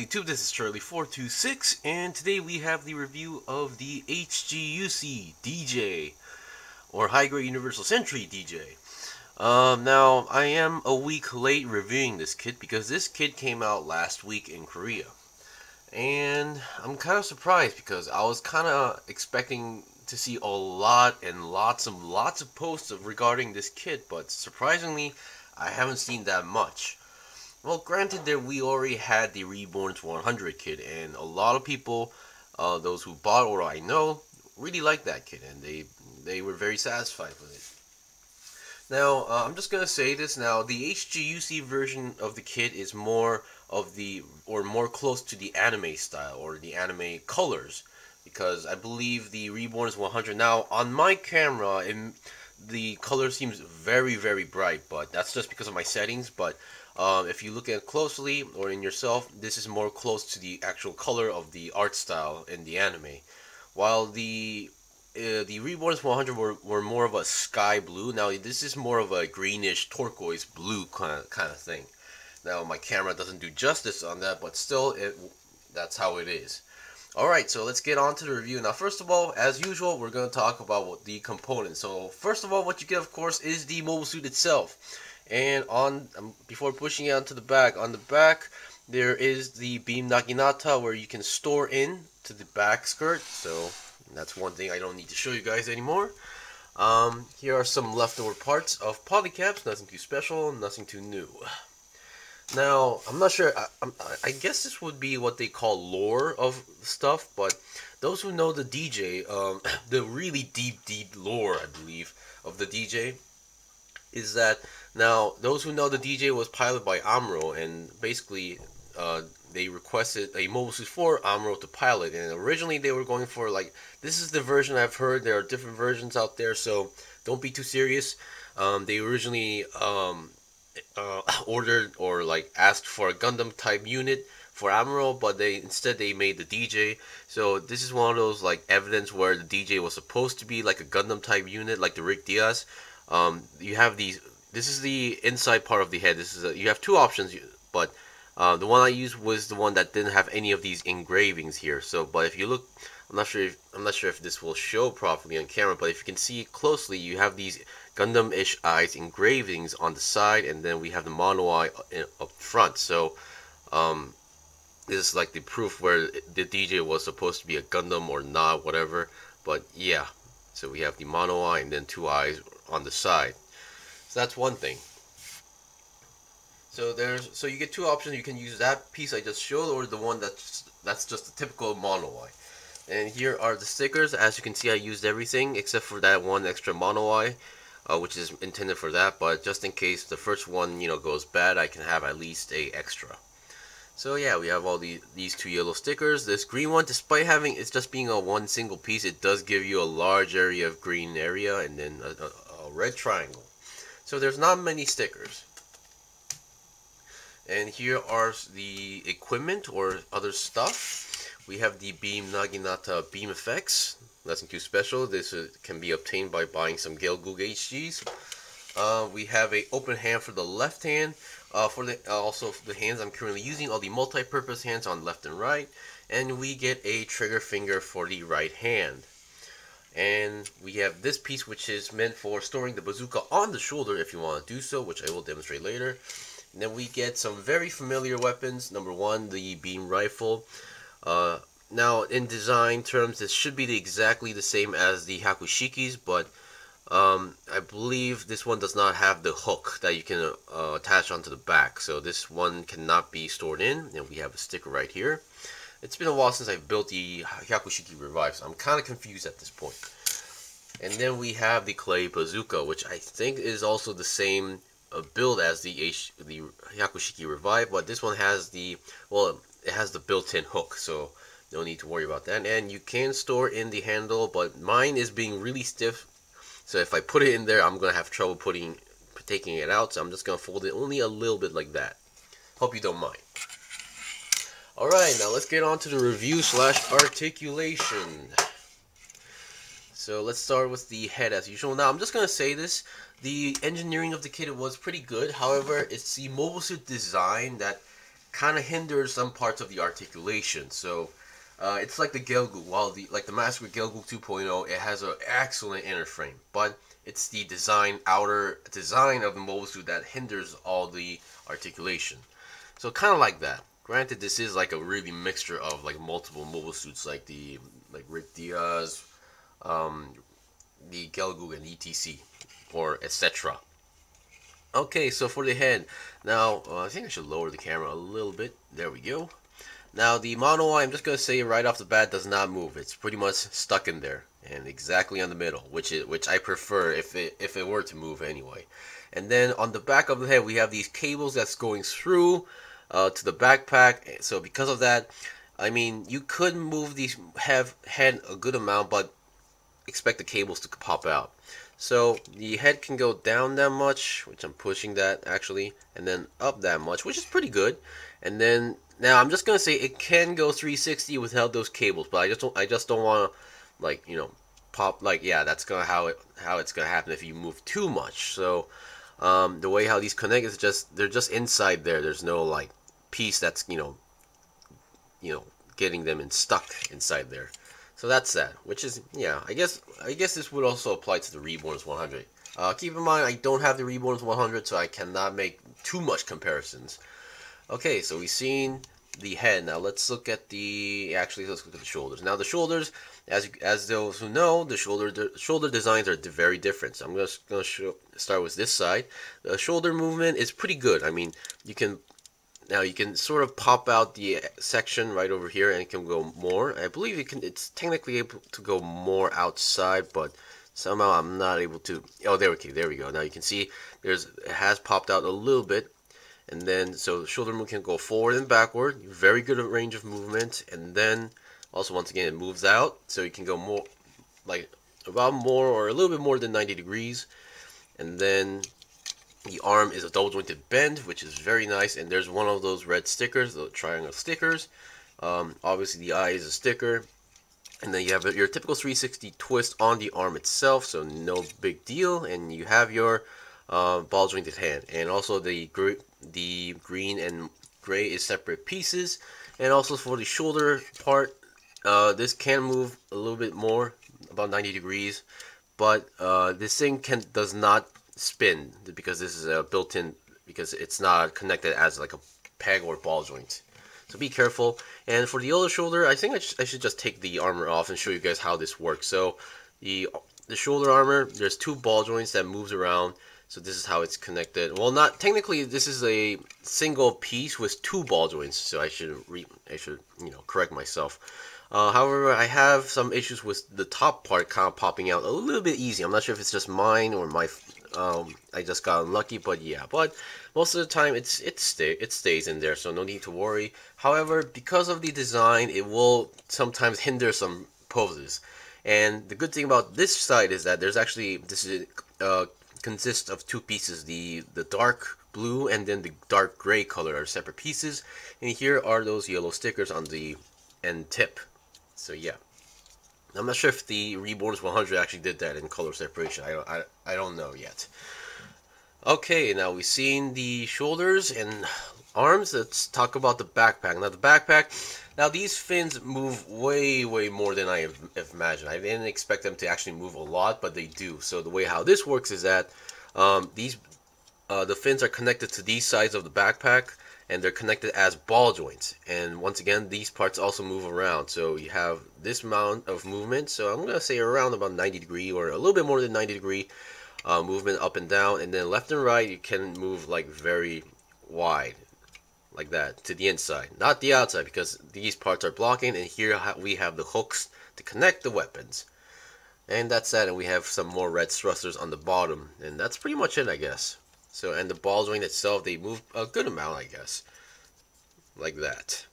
YouTube? This is Charlie426, and today we have the review of the HGUC Dijeh, or High Grade Universal Sentry Dijeh. Now, I am a week late reviewing this kit because this kit came out last week in Korea. And I'm kind of surprised because I was kind of expecting to see a lot and lots of posts regarding this kit, but surprisingly, I haven't seen that much. Well, granted that we already had the Reborn's 100 kit, and a lot of people, those who bought or I know, really liked that kit, and they were very satisfied with it. Now, I'm just gonna say this now: the HGUC version of the kit is more of the, or more close to the anime style or the anime colors, because I believe the Reborn's 100 now on my camera, the color seems very bright, but that's just because of my settings. But if you look at it closely or in yourself, this is more close to the actual color of the art style in the anime. While the Reborn's 100 were more of a sky blue. Now this is more of a greenish turquoise blue kind of thing. Now my camera doesn't do justice on that, but still, that's how it is. Alright, so let's get on to the review. Now first of all, as usual, we're going to talk about the components. So first of all, what you get, of course, is the mobile suit itself. And before pushing it onto the back, on the back there is the beam naginata, where you can store in to the back skirt. So that's one thing I don't need to show you guys anymore. Here are some leftover parts of polycaps. Nothing too special, nothing too new. Now, I'm not sure, I guess this would be what they call lore of stuff, but those who know the Dijeh, the really deep lore, I believe, of the Dijeh, is that, now, those who know the Dijeh was piloted by Amuro, and basically, they requested a mobile suit for Amuro to pilot, and originally they were going for, like, this is the version I've heard, there are different versions out there, so don't be too serious. They originally, ordered or like asked for a Gundam type unit for Amuro, but instead they made the Dijeh. So this is one of those like evidence where the Dijeh was supposed to be like a Gundam type unit, like the Rick Diaz. You have these. This is the inside part of the head. This is you have two options, but the one I used was the one that didn't have any of these engravings here. So, but if you look, I'm not sure if this will show properly on camera, but if you can see it closely, you have these Gundam-ish eyes engravings on the side, and then we have the mono eye up front. So this is like the proof where the Dijeh was supposed to be a Gundam or not, whatever. But yeah, so we have the mono eye and then two eyes on the side. So that's one thing. So you get two options. You can use that piece I just showed, or the one that's just a typical mono eye. And here are the stickers. As you can see, I used everything except for that one extra mono eye, which is intended for that. But just in case the first one, goes bad, I can have at least a extra. So yeah, we have all these two yellow stickers. This green one, despite having it's just being a one single piece, it does give you a large area of green area, and then a red triangle. So there's not many stickers. And here are the equipment or other stuff. We have the beam naginata beam effects. Nothing too special. This can be obtained by buying some HGUC HGs. We have a open hand for the left hand. Also the hands I'm currently using, all the multi-purpose hands on left and right. And we get a trigger finger for the right hand. And we have this piece, which is meant for storing the bazooka on the shoulder if you want to do so, which I will demonstrate later. And then we get some very familiar weapons. Number one, the beam rifle. Now, in design terms, this should be exactly the same as the Hakushikis, but I believe this one does not have the hook that you can attach onto the back. So this one cannot be stored in, and we have a sticker right here. It's been a while since I built the Hakushiki Revive, so I'm kind of confused at this point. And then we have the clay bazooka, which I think is also the same build as the Hakushiki Revive, but this one has it has the built-in hook, so no need to worry about that. And you can store in the handle, but mine is being really stiff, so if I put it in there, I'm gonna have trouble taking it out. So I'm just gonna fold it only a little bit like that. Hope you don't mind. Alright, now let's get on to the review / articulation. So let's start with the head as usual. Now I'm just gonna say this: the engineering of the kit was pretty good. However, it's the mobile suit design that kind of hinders some parts of the articulation. So it's like the Gelgoog. While the Master Gelgoog 2.0, it has an excellent inner frame, but it's the outer design of the mobile suit that hinders all the articulation. So kind of like that. Granted, this is like a really mixture of like multiple mobile suits, like Rick Diaz, the Gelgoog, and etc. or etc. Okay, so for the head, now I think I should lower the camera a little bit. There we go. Now the mono eye, I'm just gonna say right off the bat, does not move. It's pretty much stuck in there and exactly on the middle, which I prefer if it were to move anyway. And then on the back of the head, we have these cables that's going through to the backpack. So because of that, I mean, you could move these head a good amount, but expect the cables to pop out. So the head can go down that much, which I'm pushing that actually, and then up that much, which is pretty good. And then now I'm just gonna say it can go 360 without those cables, but I just don't want to, like, you know, pop, like, yeah, that's gonna how it's gonna happen if you move too much. So the way how these connect is they're just inside there. There's no like piece that's you know getting them stuck inside there. So that's that, which is, yeah, I guess this would also apply to the Reborns 100. Keep in mind, I don't have the Reborns 100, so I cannot make too much comparisons. Okay, so we've seen the head. Now let's look at let's look at the shoulders. Now the shoulders, as those who know, the shoulder designs are very different. So I'm gonna start with this side. The shoulder movement is pretty good. I mean, you can sort of pop out the section right over here, and it can go more. I believe it's technically able to go more outside, but somehow I'm not able to. Oh, there we go. Now you can see it has popped out a little bit, and then so the shoulder movement can go forward and backward. Very good range of movement, and then also once again it moves out, so you can go more, like about more or a little bit more than 90 degrees, and then the arm is a double jointed bend, which is very nice, and there's one of those red stickers, the triangle stickers. Obviously the eye is a sticker, and then you have your typical 360 twist on the arm itself, so no big deal, and you have your ball jointed hand, and also the green and gray is separate pieces. And also for the shoulder part, this can move a little bit more, about 90 degrees, but this thing does not spin because this is a built-in, because it's not connected as like a peg or ball joint. So be careful. And for the other shoulder, I think I should just take the armor off and show you guys how this works. So the shoulder armor, there's two ball joints that moves around. So this is how it's connected. Well, not technically, this is a single piece with two ball joints. So I should correct myself. However, I have some issues with the top part kind of popping out a little bit easy. I'm not sure if it's just mine or I just got unlucky, but yeah. But most of the time, it stays in there, so no need to worry. However, because of the design, it will sometimes hinder some poses. And the good thing about this side is that consists of two pieces. The dark blue and then the dark gray color are separate pieces, and here are those yellow stickers on the end tip. So yeah, I'm not sure if the Reborns 100 actually did that in color separation. I don't know yet. Okay, now we've seen the shoulders and arms. Let's talk about the backpack. Now the backpack, these fins move way more than I have imagined. I didn't expect them to actually move a lot, but they do. So the way how this works is that the fins are connected to these sides of the backpack, and they're connected as ball joints. And once again, these parts also move around. So you have this amount of movement. So I'm going to say around about 90 degree or a little bit more than 90 degree movement up and down. And then left and right, you can move like very wide, like that, to the inside. Not the outside, because these parts are blocking. And here we have the hooks to connect the weapons. And that's that. And we have some more red thrusters on the bottom. And that's pretty much it, I guess. So, and the ball joint itself, they move a good amount, I guess. Like that.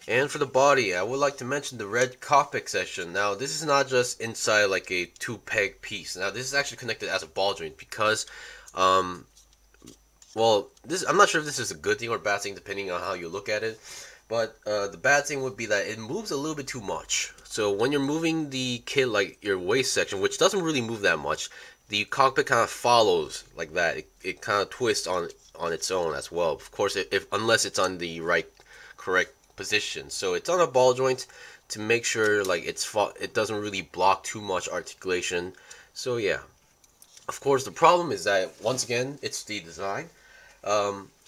And for the body, I would like to mention the red cockpit section. Now, this is not just inside like a two-peg piece. Now, this is actually connected as a ball joint because, well, I'm not sure if this is a good thing or a bad thing depending on how you look at it. But the bad thing would be that it moves a little bit too much. So when you're moving the kit, like your waist section, which doesn't really move that much, the cockpit kind of follows like that. It kind of twists on its own as well. Of course, if unless it's on the correct position. So it's on a ball joint to make sure like it doesn't really block too much articulation. So yeah. Of course, the problem is that once again, it's the design.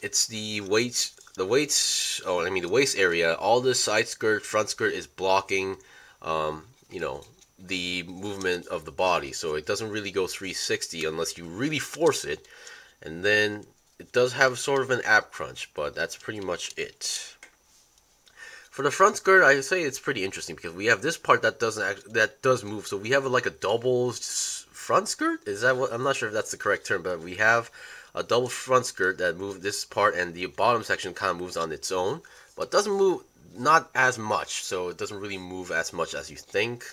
It's the weights. Oh, I mean the waist area. All the side skirt, front skirt is blocking. You know, the movement of the body, so it doesn't really go 360 unless you really force it. And then it does have sort of an ab crunch, but that's pretty much it. For the front skirt, I say it's pretty interesting because we have this part that does move. So we have like a double front skirt. Is that what? I'm not sure if that's the correct term, but we have a double front skirt that moves this part, and the bottom section kind of moves on its own, but doesn't move not as much. So it doesn't really move as much as you think.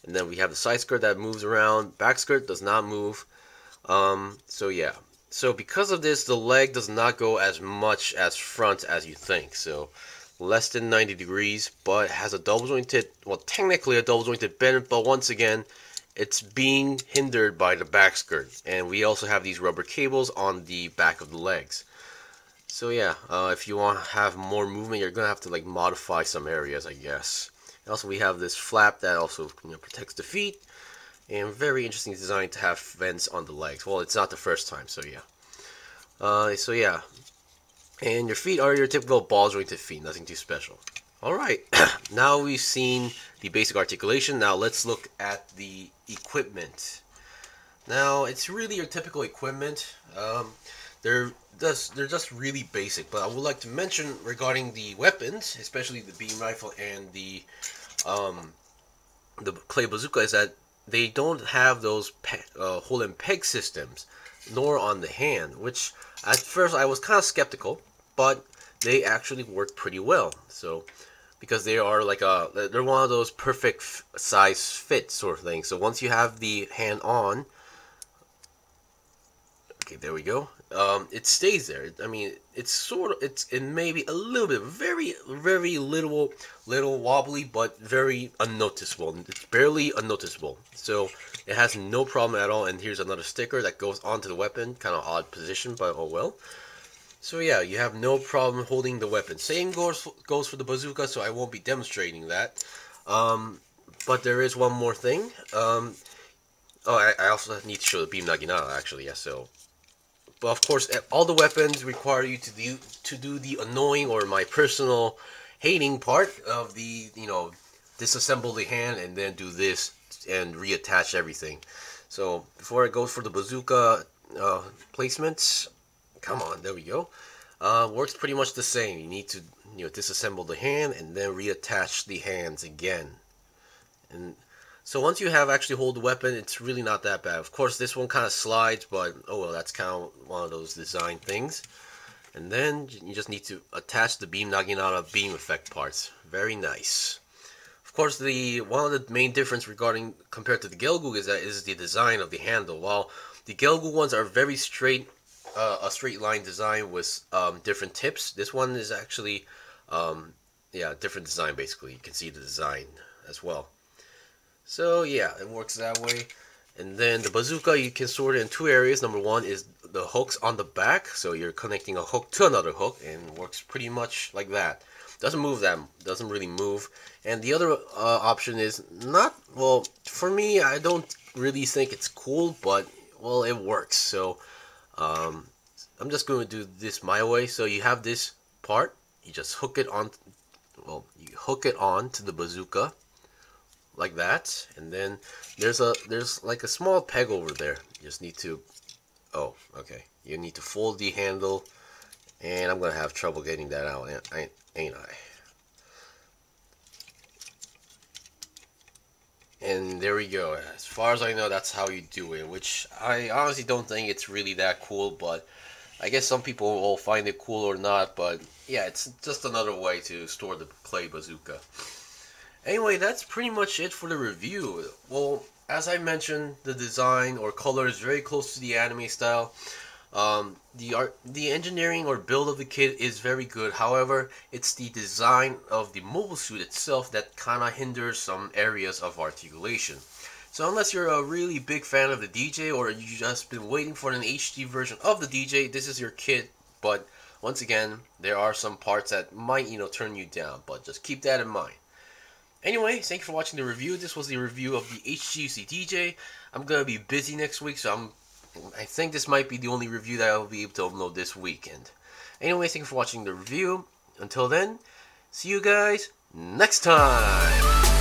And then we have the side skirt that moves around. Back skirt does not move. So yeah. So because of this, the leg does not go as much as front as you think. So less than 90 degrees, but has a double jointed, well, technically a double jointed bend, but once again, it's being hindered by the back skirt. And we also have these rubber cables on the back of the legs. So yeah, if you want to have more movement, you're gonna have to like modify some areas, I guess. And also we have this flap that also protects the feet, and very interesting design to have vents on the legs. Well, it's not the first time, so yeah. So yeah, and your feet are your typical ball jointed feet, nothing too special. Alright, now we've seen the basic articulation. Now let's look at the equipment. Now it's really your typical equipment. They're just really basic, but I would like to mention regarding the weapons, especially the beam rifle and the clay bazooka, is that they don't have those hole and peg systems, nor on the hand, which at first I was kind of skeptical, but they actually work pretty well. So because they are like they're one of those perfect size fit sort of things. So once you have the hand on, okay, there we go. It stays there. I mean, it may be a little bit, very little wobbly, but very unnoticeable. It's barely unnoticeable. So it has no problem at all. And here's another sticker that goes onto the weapon. Kind of odd position, but oh well. So yeah, you have no problem holding the weapon. Same goes for the bazooka, so I won't be demonstrating that. But there is one more thing. Oh, I also need to show the beam naginata actually. Yeah, so. But of course, all the weapons require you to do the annoying, or my personal hating part of the, disassemble the hand and then do this and reattach everything. So before I go for the bazooka placements, come on, there we go. Works pretty much the same. You need to disassemble the hand and then reattach the hands again. And so once you have actually hold the weapon, it's really not that bad. Of course, this one kind of slides, but oh well, that's kind of one of those design things. And then you just need to attach the beam naginata beam effect parts. Very nice. Of course, one of the main difference compared to the Gelgoog is the design of the handle. While the Gelgoog ones are very straight, a straight line design with different tips, this one is actually different design basically. You can see the design as well. So yeah, it works that way. And then the bazooka, you can sort it in two areas. Number one is the hooks on the back, so you're connecting a hook to another hook, and it works pretty much like that. Doesn't really move. And the other option is not, well, for me, I don't really think it's cool, but well, it works. So I'm just going to do this my way. So you have this part, you just hook it on, you hook it on to the bazooka like that, and then there's like a small peg over there. You just need to, you need to fold the handle, and I'm gonna have trouble getting that out, ain't I? And there we go. As far as I know, that's how you do it, which I honestly don't think it's really that cool, but I guess some people will find it cool or not. But yeah, it's just another way to store the clay bazooka. Anyway, that's pretty much it for the review. Well, as I mentioned, the design or color is very close to the anime style. The engineering or build of the kit is very good. However, it's the design of the mobile suit itself that kind of hinders some areas of articulation. So unless you're a really big fan of the DJ, or you just been waiting for an HD version of the DJ, this is your kit. But once again, there are some parts that might, turn you down, but just keep that in mind. Anyway, thank you for watching the review. This was the review of the HGUC DJ. I'm gonna be busy next week, so I think this might be the only review that I'll be able to upload this weekend. Anyway, thank you for watching the review. Until then, see you guys next time.